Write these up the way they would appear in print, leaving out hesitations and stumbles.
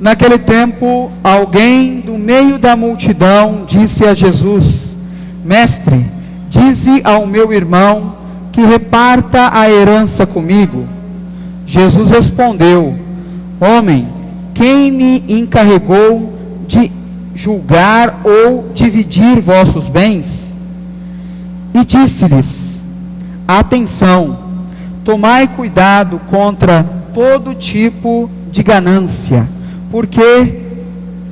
Naquele tempo, alguém do meio da multidão disse a Jesus: Mestre, dize ao meu irmão que reparta a herança comigo. Jesus respondeu: Homem, quem me encarregou de julgar ou dividir vossos bens? E disse-lhes: Atenção, tomai cuidado contra todo tipo de ganância, porque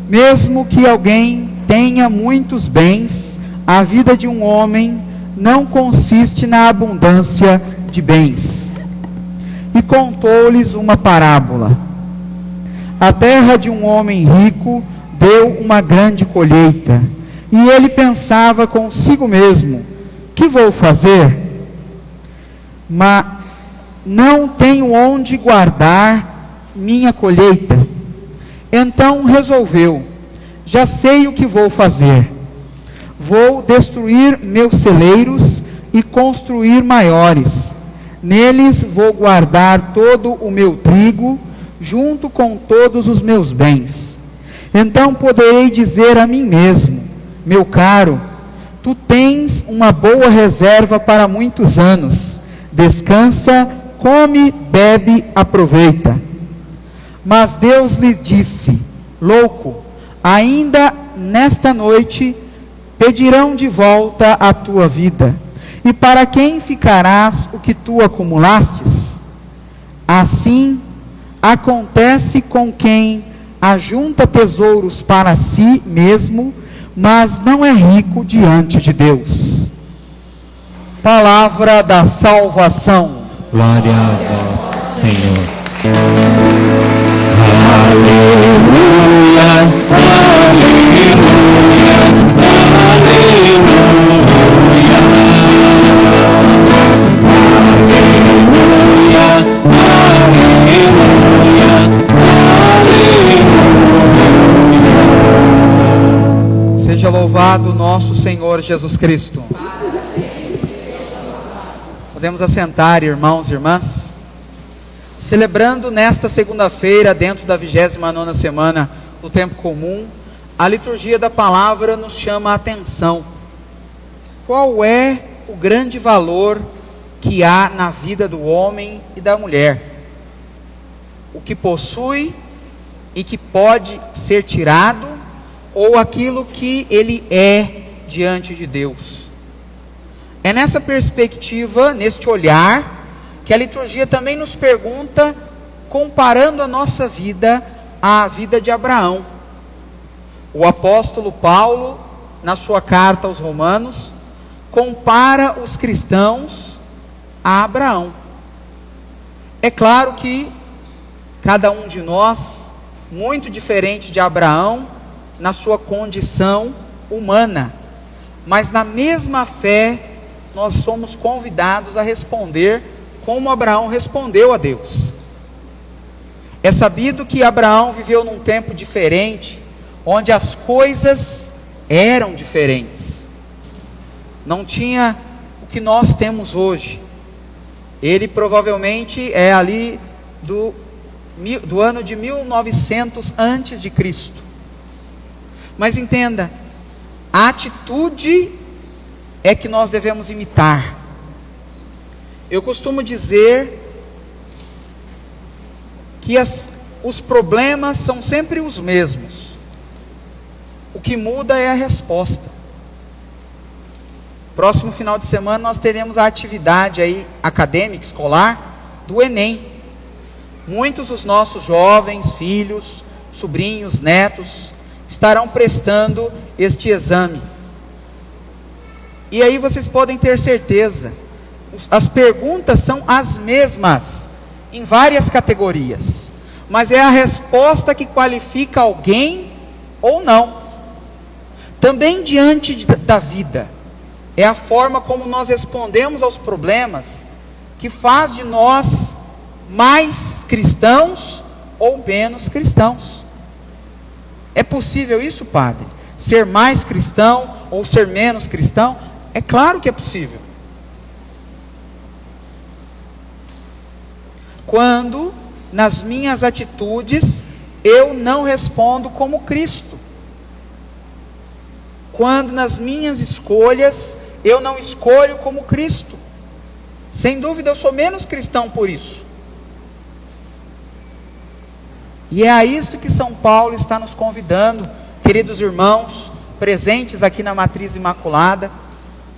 mesmo que alguém tenha muitos bens, a vida de um homem não consiste na abundância de bens. E contou-lhes uma parábola. A terra de um homem rico deu uma grande colheita, e ele pensava consigo mesmo: que vou fazer? Mas não tenho onde guardar minha colheita. Então resolveu: já sei o que vou fazer. Vou destruir meus celeiros e construir maiores. Neles vou guardar todo o meu trigo, junto com todos os meus bens. Então poderei dizer a mim mesmo: meu caro, tu tens uma boa reserva para muitos anos. Descansa, come, bebe, aproveita. Mas Deus lhe disse: louco, ainda nesta noite pedirão de volta a tua vida. E para quem ficarás o que tu acumulastes? Assim acontece com quem ajunta tesouros para si mesmo, mas não é rico diante de Deus. Palavra da salvação. Glória a vós, Senhor. Aleluia, aleluia, aleluia. Seja louvado nosso Senhor Jesus Cristo. Podemos assentar, irmãos e irmãs. Celebrando nesta segunda-feira, dentro da 29ª semana do tempo comum, a liturgia da palavra nos chama a atenção. Qual é o grande valor que há na vida do homem e da mulher? O que possui e que pode ser tirado, ou aquilo que ele é diante de Deus? É nessa perspectiva, neste olhar, que a liturgia também nos pergunta, comparando a nossa vida à vida de Abraão. O apóstolo Paulo, na sua carta aos Romanos, compara os cristãos a Abraão. É claro que cada um de nós, muito diferente de Abraão, na sua condição humana, mas na mesma fé, nós somos convidados a responder como Abraão respondeu a Deus. É sabido que Abraão viveu num tempo diferente, onde as coisas eram diferentes. Não tinha o que nós temos hoje. Ele provavelmente é ali do ano de 1900 antes de Cristo. Mas entenda, a atitude é que nós devemos imitar. Eu costumo dizer que os problemas são sempre os mesmos. O que muda é a resposta. Próximo final de semana nós teremos a atividade aí acadêmica, escolar, do Enem. Muitos dos nossos jovens, filhos, sobrinhos, netos, estarão prestando este exame. E aí vocês podem ter certeza, as perguntas são as mesmas, em várias categorias, mas é a resposta que qualifica alguém ou não. Também diante da vida, é a forma como nós respondemos aos problemas, que faz de nós mais cristãos ou menos cristãos. É possível isso, padre? Ser mais cristão ou ser menos cristão? É claro que é possível. Quando nas minhas atitudes eu não respondo como Cristo. Quando nas minhas escolhas, eu não escolho como Cristo. Sem dúvida eu sou menos cristão por isso. E é a isto que São Paulo está nos convidando, queridos irmãos, presentes aqui na Matriz Imaculada.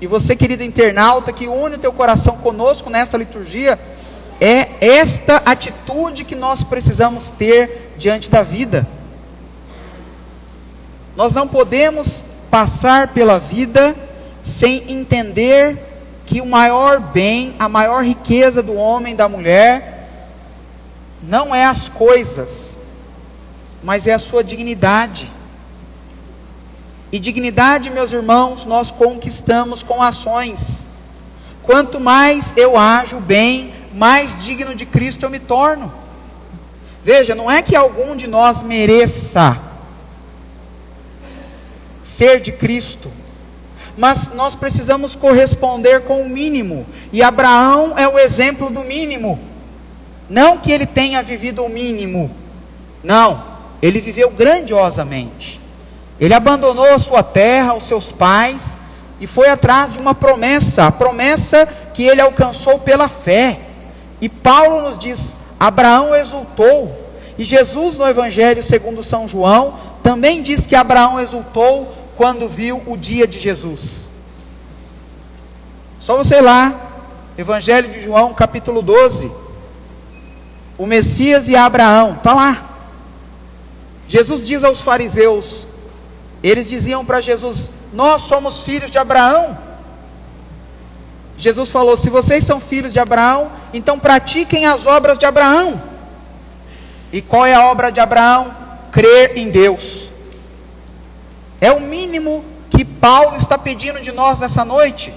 E você, querido internauta, que une o teu coração conosco nessa liturgia, é esta atitude que nós precisamos ter diante da vida. Nós não podemos passar pela vida sem entender que o maior bem, a maior riqueza do homem e da mulher, não é as coisas, mas é a sua dignidade. E dignidade, meus irmãos, nós conquistamos com ações. Quanto mais eu ajo bem, mais digno de Cristo eu me torno. Veja, não é que algum de nós mereça ser de Cristo, mas nós precisamos corresponder com o mínimo. E Abraão é o exemplo do mínimo. Não que ele tenha vivido o mínimo, não, ele viveu grandiosamente. Ele abandonou a sua terra, os seus pais, e foi atrás de uma promessa, a promessa que ele alcançou pela fé. E Paulo nos diz, Abraão exultou. E Jesus no Evangelho segundo São João, também diz que Abraão exultou quando viu o dia de Jesus. Só você ir lá, Evangelho de João, capítulo 12, o Messias e Abraão, está lá. Jesus diz aos fariseus, eles diziam para Jesus, nós somos filhos de Abraão. Jesus falou, se vocês são filhos de Abraão, então pratiquem as obras de Abraão. E qual é a obra de Abraão? Crer em Deus. É o mínimo que Paulo está pedindo de nós nessa noite,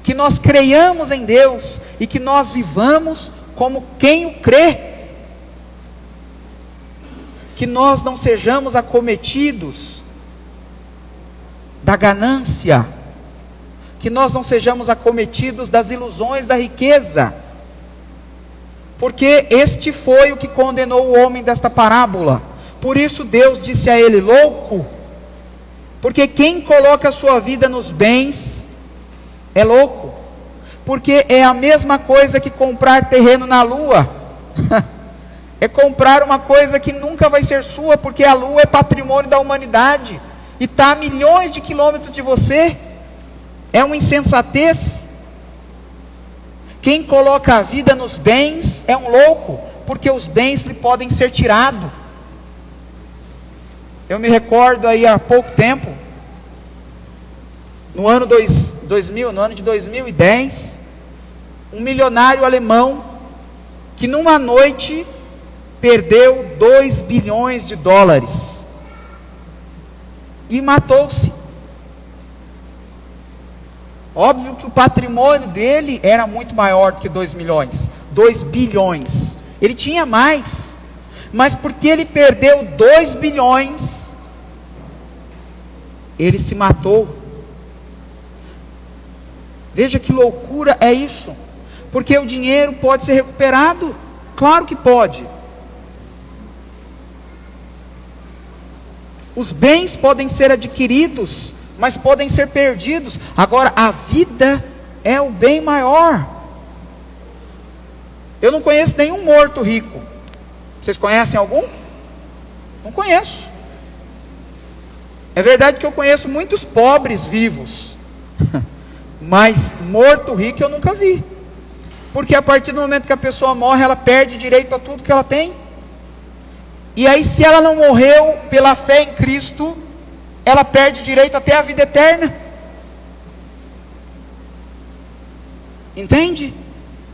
que nós creiamos em Deus, e que nós vivamos como quem o crê, que nós não sejamos acometidos da ganância, que nós não sejamos acometidos das ilusões da riqueza, porque este foi o que condenou o homem desta parábola. Por isso Deus disse a ele, louco, porque quem coloca a sua vida nos bens é louco, porque é a mesma coisa que comprar terreno na lua, é comprar uma coisa que nunca vai ser sua, porque a lua é patrimônio da humanidade, e está a milhões de quilômetros de você. É uma insensatez. Quem coloca a vida nos bens é um louco, porque os bens lhe podem ser tirados. Eu me recordo aí há pouco tempo, no ano 2000, no ano de 2010, um milionário alemão, que numa noite perdeu 2 bilhões de dólares, e matou-se. Óbvio que o patrimônio dele era muito maior do que 2 milhões, 2 bilhões. Ele tinha mais, mas porque ele perdeu 2 bilhões, ele se matou. Veja que loucura é isso, porque o dinheiro pode ser recuperado, claro que pode. Os bens podem ser adquiridos, mas podem ser perdidos. Agora, a vida é o bem maior. Eu não conheço nenhum morto rico. Vocês conhecem algum? Não conheço. É verdade que eu conheço muitos pobres vivos, mas morto rico eu nunca vi. Porque a partir do momento que a pessoa morre, ela perde direito a tudo que ela tem. E aí, se ela não morreu pela fé em Cristo, ela perde direito até a vida eterna. Entende?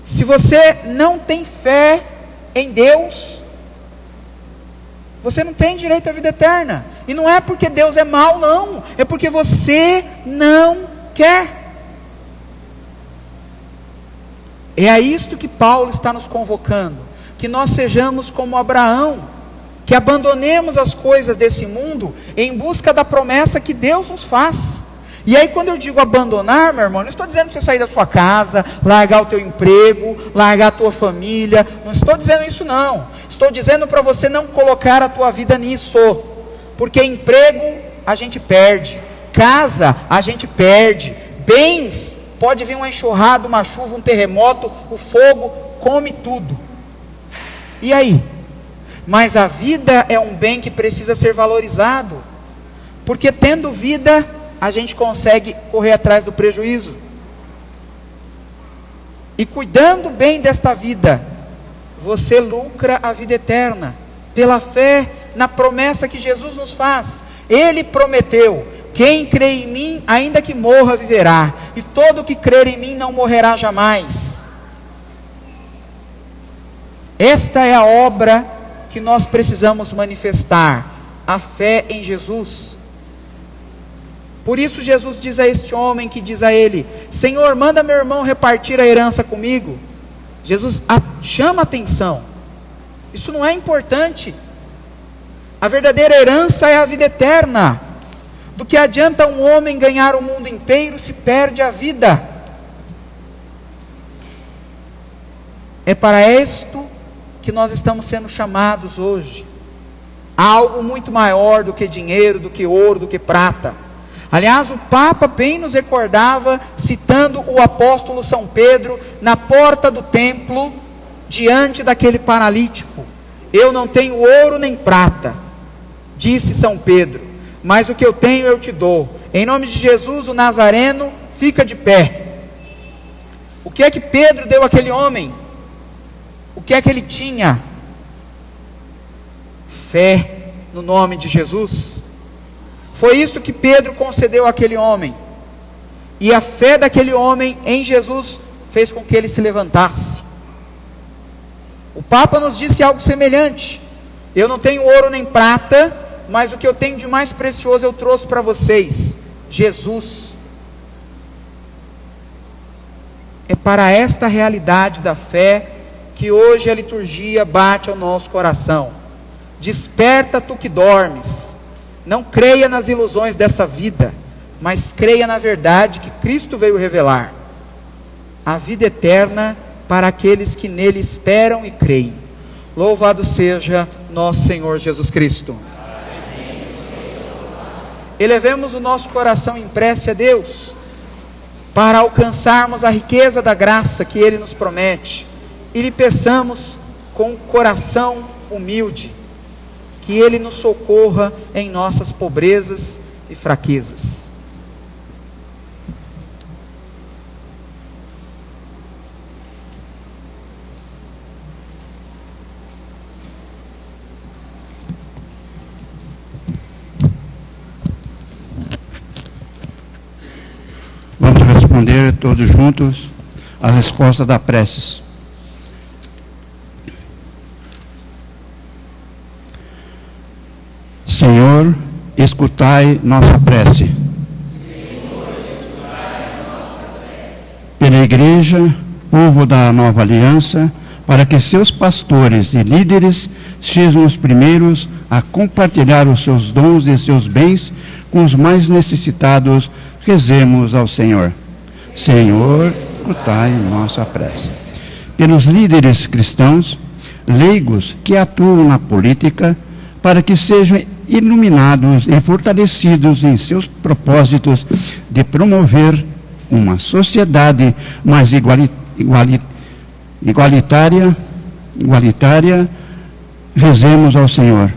Se você não tem fé em Deus, você não tem direito à vida eterna. E não é porque Deus é mau, não. É porque você não quer. É a isto que Paulo está nos convocando. Que nós sejamos como Abraão, que abandonemos as coisas desse mundo em busca da promessa que Deus nos faz. E aí, quando eu digo abandonar, meu irmão, não estou dizendo para você sair da sua casa, largar o teu emprego, largar a tua família, não estou dizendo isso não. Estou dizendo para você não colocar a tua vida nisso, porque emprego a gente perde, casa a gente perde, bens, pode vir uma enxurrada, uma chuva, um terremoto, o fogo come tudo. E aí? Mas a vida é um bem que precisa ser valorizado, porque tendo vida, a gente consegue correr atrás do prejuízo. E cuidando bem desta vida, você lucra a vida eterna, pela fé na promessa que Jesus nos faz. Ele prometeu: quem crê em mim, ainda que morra, viverá, e todo que crer em mim não morrerá jamais. Esta é a obra que nós precisamos manifestar, a fé em Jesus. Por isso Jesus diz a este homem que diz a ele: Senhor, manda meu irmão repartir a herança comigo. Jesus chama a atenção. Isso não é importante. A verdadeira herança é a vida eterna. Do que adianta um homem ganhar o mundo inteiro se perde a vida? É para isto que nós estamos sendo chamados hoje. Há algo muito maior do que dinheiro, do que ouro, do que prata. Aliás, o Papa bem nos recordava, citando o apóstolo São Pedro, na porta do templo, diante daquele paralítico: eu não tenho ouro nem prata, disse São Pedro, mas o que eu tenho eu te dou. Em nome de Jesus, o Nazareno, fica de pé. O que é que Pedro deu àquele homem? O que é que ele tinha? Fé no nome de Jesus. Foi isso que Pedro concedeu àquele homem. E a fé daquele homem em Jesus fez com que ele se levantasse. O Papa nos disse algo semelhante: eu não tenho ouro nem prata, mas o que eu tenho de mais precioso eu trouxe para vocês: Jesus. É para esta realidade da fé que hoje a liturgia bate ao nosso coração. Desperta tu que dormes. Não creia nas ilusões dessa vida, mas creia na verdade que Cristo veio revelar: a vida eterna para aqueles que nele esperam e creem. Louvado seja nosso Senhor Jesus Cristo. Elevemos o nosso coração em prece a Deus, para alcançarmos a riqueza da graça que Ele nos promete, e lhe peçamos com o coração humilde, que Ele nos socorra em nossas pobrezas e fraquezas. Vamos responder todos juntos a resposta da prece. Senhor, escutai nossa prece. Pela Igreja, povo da nova aliança, para que seus pastores e líderes sejam os primeiros a compartilhar os seus dons e seus bens com os mais necessitados, rezemos ao Senhor. Senhor, escutai nossa prece. Pelos líderes cristãos, leigos que atuam na política, para que sejam iluminados e fortalecidos em seus propósitos de promover uma sociedade mais igualitária, rezemos ao Senhor.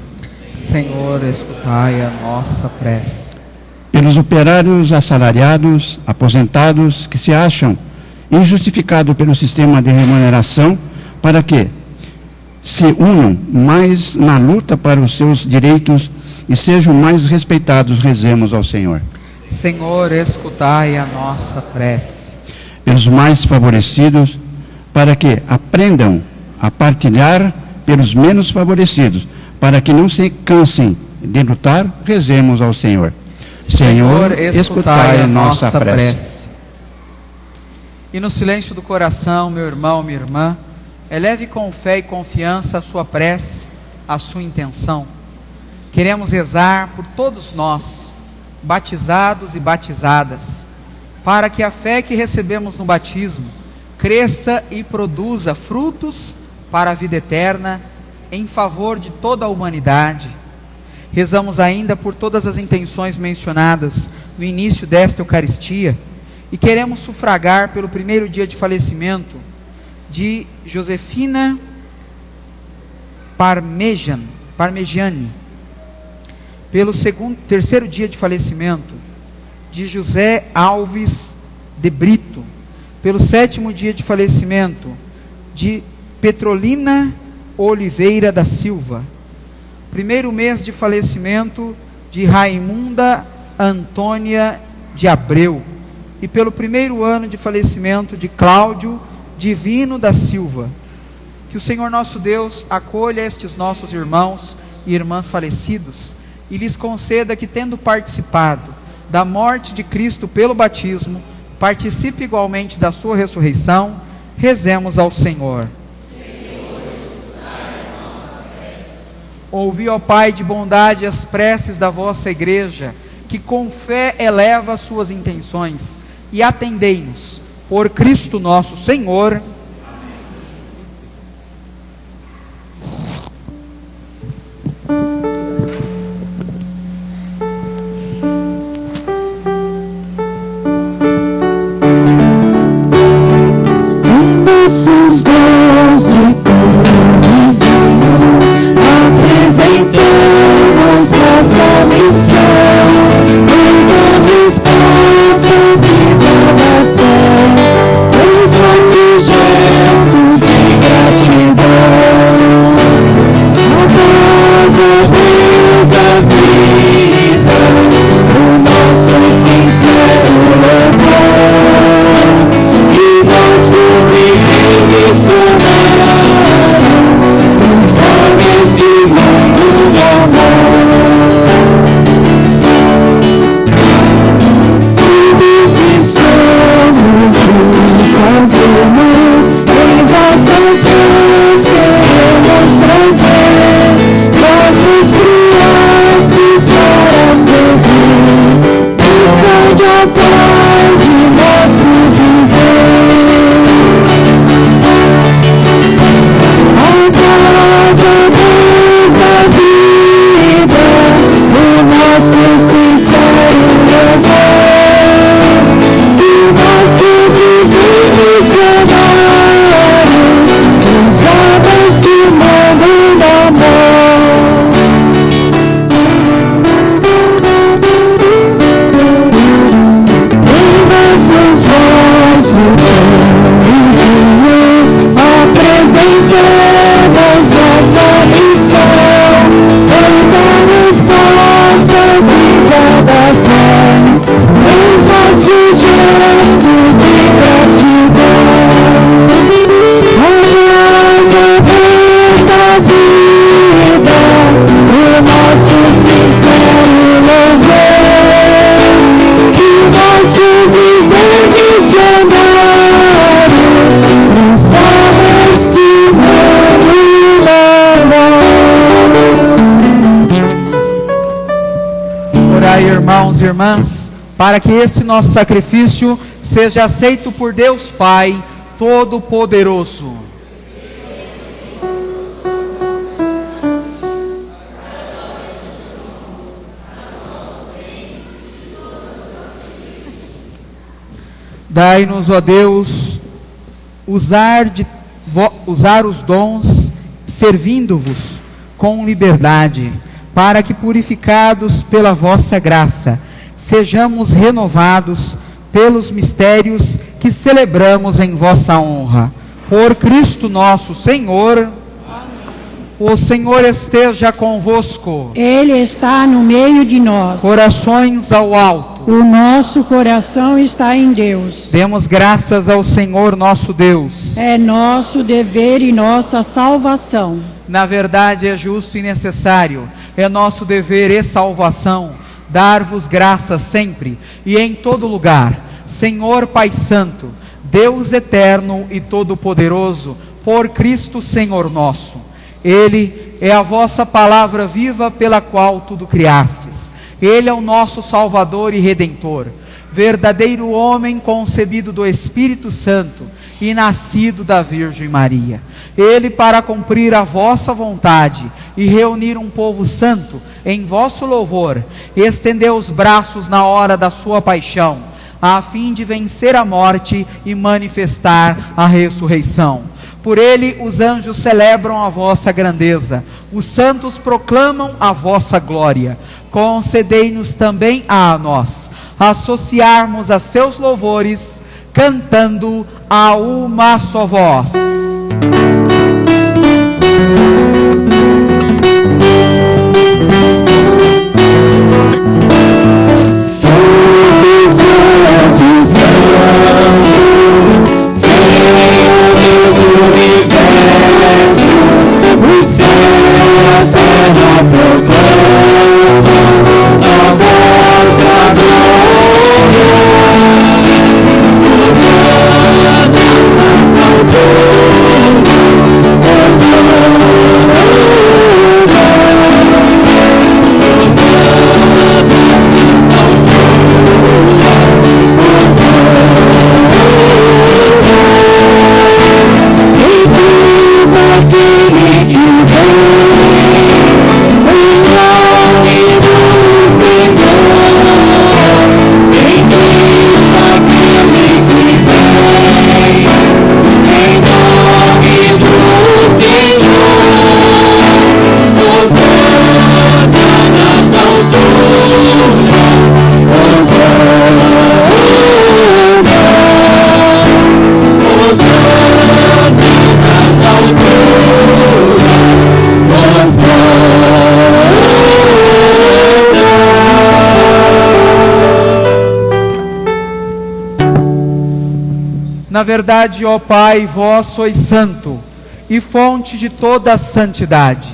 Senhor, escutai a nossa prece. Pelos operários assalariados, aposentados, que se acham injustificados pelo sistema de remuneração, para que se unam mais na luta para os seus direitos e sejam mais respeitados, rezemos ao Senhor. Senhor, escutai a nossa prece. Pelos mais favorecidos, para que aprendam a partilhar pelos menos favorecidos, para que não se cansem de lutar, rezemos ao Senhor. Senhor, escutai a nossa prece. E no silêncio do coração, meu irmão, minha irmã, eleve com fé e confiança a sua prece, a sua intenção. Queremos rezar por todos nós, batizados e batizadas, para que a fé que recebemos no batismo cresça e produza frutos para a vida eterna em favor de toda a humanidade. Rezamos ainda por todas as intenções mencionadas no início desta Eucaristia e queremos sufragar pelo primeiro dia de falecimento de Josefina Parmegiani, pelo terceiro dia de falecimento de José Alves de Brito, pelo 7º dia de falecimento de Petrolina Oliveira da Silva, primeiro mês de falecimento de Raimunda Antônia de Abreu, e pelo primeiro ano de falecimento de Cláudio Divino da Silva. Que o Senhor nosso Deus acolha estes nossos irmãos e irmãs falecidos e lhes conceda que, tendo participado da morte de Cristo pelo batismo, participe igualmente da sua ressurreição. Rezemos ao Senhor. Ouvi, ó Pai de bondade, as preces da vossa igreja, que com fé eleva as suas intenções, e atendei-nos, por Cristo nosso Senhor. Nossos dons e apresentamos nossa missão, pois a resposta viva da fé, pois nosso gesto de gratidão. A casa Deus da vida, o nosso sincero louvor, e nosso viver missionário, transforma este mundo de amor. Tudo que somos e fazemos, em vossas mãos queremos trazer. Nós nos criastes para servir, buscando a paz de nosso viver. A casa Deus da vida, o nosso sincero louvor, e o nosso viver missionário, transforma este mundo em amor. Em nossos olhos o teu dia, apresentamos nossa missão, pois a resposta viva da fé, pois nosso gesto de gratidão. A casa Deus da vida, o nosso sincero louvor, que o nosso viver missionário transforma este mundo em amor. Orai, irmãos e irmãs, para que esse nosso sacrifício seja aceito por Deus Pai Todo-Poderoso. Dai-nos, ó Deus, usar os dons, servindo-vos com liberdade, para que, purificados pela vossa graça, sejamos renovados pelos mistérios que celebramos em vossa honra. Por Cristo nosso Senhor. O Senhor esteja convosco. Ele está no meio de nós. Corações ao alto. O nosso coração está em Deus. Demos graças ao Senhor nosso Deus. É nosso dever e nossa salvação. Na verdade é justo e necessário, é nosso dever e salvação, dar-vos graças sempre e em todo lugar, Senhor Pai Santo, Deus eterno e todo-poderoso, por Cristo Senhor nosso. Ele é a vossa palavra viva pela qual tudo criastes. Ele é o nosso Salvador e Redentor, verdadeiro homem concebido do Espírito Santo, e nascido da Virgem Maria. Ele, para cumprir a vossa vontade e reunir um povo santo em vosso louvor, estendeu os braços na hora da sua paixão, a fim de vencer a morte e manifestar a ressurreição. Por ele os anjos celebram a vossa grandeza, os santos proclamam a vossa glória. Concedei-nos também a nós associarmos a seus louvores, cantando a uma só voz. Na verdade, ó Pai, vós sois santo e fonte de toda a santidade.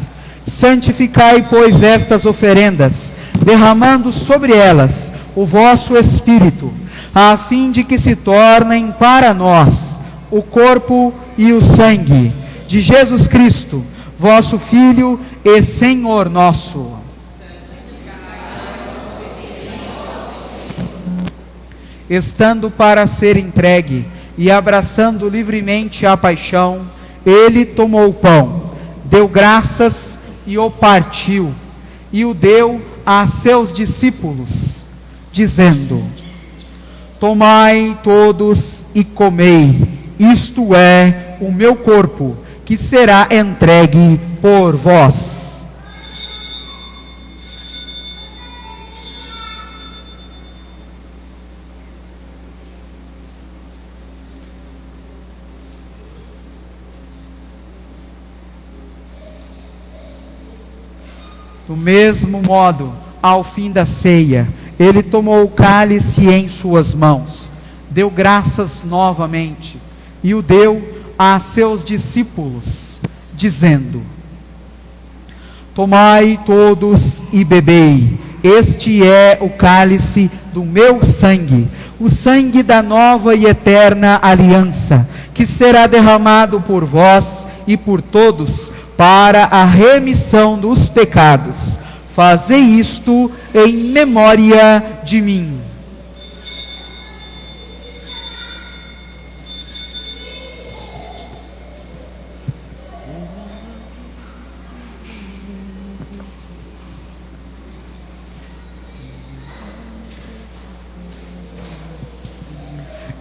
Santificai, pois, estas oferendas, derramando sobre elas o vosso Espírito, a fim de que se tornem para nós o corpo e o sangue de Jesus Cristo, vosso Filho e Senhor nosso. Estando para ser entregue e abraçando livremente a paixão, ele tomou o pão, deu graças e o partiu, e o deu a seus discípulos, dizendo: tomai todos e comei, isto é o meu corpo, que será entregue por vós. Do mesmo modo, ao fim da ceia, ele tomou o cálice em suas mãos, deu graças novamente e o deu a seus discípulos, dizendo: tomai todos e bebei, este é o cálice do meu sangue, o sangue da nova e eterna aliança, que será derramado por vós e por todos, para a remissão dos pecados. Fazei isto em memória de mim.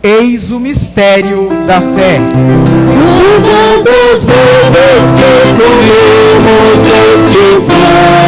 Eis o mistério da fé. Todas as vezes que comemos deste pão